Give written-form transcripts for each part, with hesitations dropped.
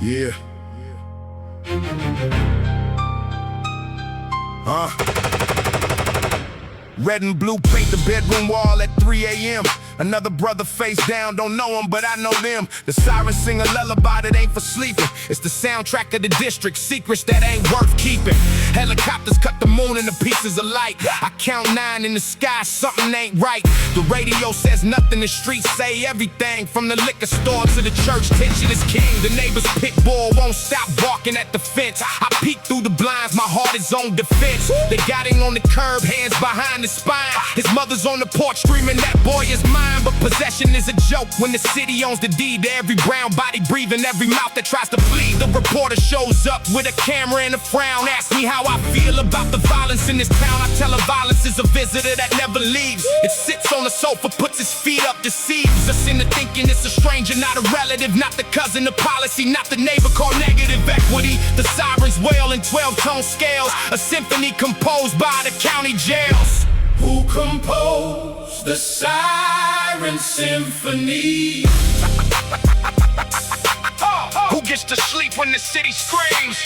Yeah. Red and blue paint the bedroom wall at 3 a.m. Another brother face down, don't know him, but I know them. The sirens sing a lullaby that ain't for sleeping. It's the soundtrack of the district, secrets that ain't worth keeping. Helicopters cut the moon into pieces of light. I count 9 in the sky, something ain't right. The radio says nothing, the streets say everything. From the liquor store to the church, tension is king. The neighbor's pit bull won't stop barking at the fence. I peek through the blinds, my heart is on defense. They got him on the curb, hands behind his spine. His mother's on the porch screaming, that boy is mine. But possession is a joke when the city owns the deed to every brown body breathing, every mouth that tries to plead. The reporter shows up with a camera and a frown, asks me how I feel about the violence in this town. I tell her violence is a visitor that never leaves. It sits on the sofa, puts its feet up, deceives us into thinking it's a stranger, not a relative, not the cousin, the policy, not the neighbor, called negative equity. The sirens wail in 12-tone scales, a symphony composed by the county jails. Who composed the Siren Symphony? Who gets to sleep when the city screams?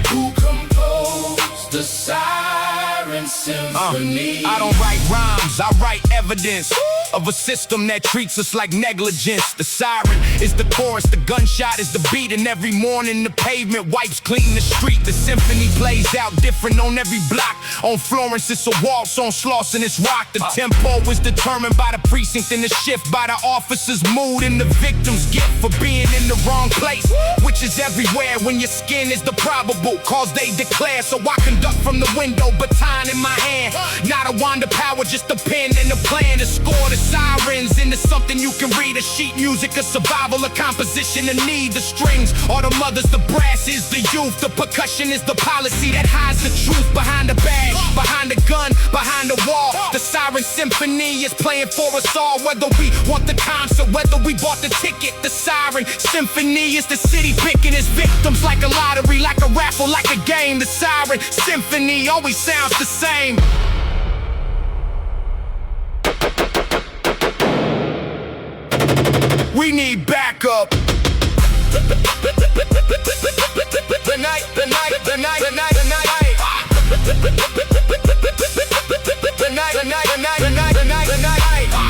Who composed the Siren Symphony? I don't write rhymes, I write evidence of a system that treats us like negligence. The siren is the chorus, the gunshot is the beat, and every morning the pavement wipes clean the street. The symphony plays out different on every block. On Florence it's a waltz, on Slauson it's rock. The tempo is determined by the precinct and the shift by the officer's mood and the victim's gift for being in the wrong place, which is everywhere when your skin is the probable cause they declare. So I conduct from the window, baton in my hand, not a wand of power, just a pen and a plan to score the sirens into something you can read. A sheet music, a survival, a composition, a need. The strings are the mothers, the brass is the youth, the percussion is the policy that hides the truth behind the badge, behind the gun, behind the wall. The Siren Symphony is playing for us all, whether we want the concert, whether we bought the ticket. The Siren Symphony is the city picking its victims like a lottery, like a raffle, like a game. The Siren Symphony always sounds the same. We need backup.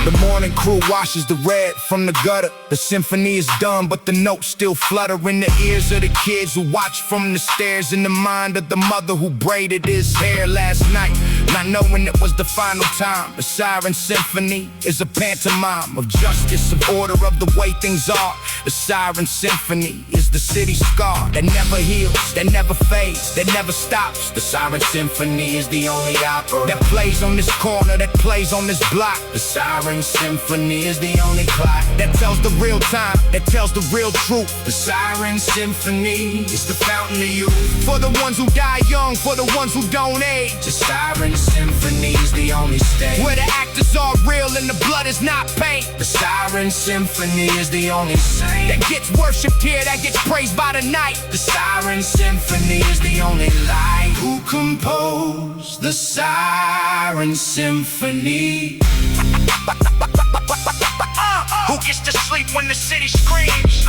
The morning crew washes the red from the gutter. The symphony is done, but the notes still flutter in the ears of the kids who watch from the stairs, in the mind of the mother who braided his hair last night, not knowing it was the final time. The Siren Symphony is a pantomime of justice, of order, of the way things are. The Siren Symphony is the city's scar that never heals, that never fades, that never stops. The Siren Symphony is the only opera that plays on this corner, that plays on this block. The Siren Symphony is the only clock that tells the real time, that tells the real truth. The Siren Symphony is the fountain of youth, for the ones who die young, for the ones who don't age. The Siren Symphony is the only stage where the actors are real and the blood is not paint. The Siren Symphony is the only saint that gets worshipped here, that gets praised by the night. The Siren Symphony is the only light. Who composed the Siren Symphony? Who gets to sleep when the city screams?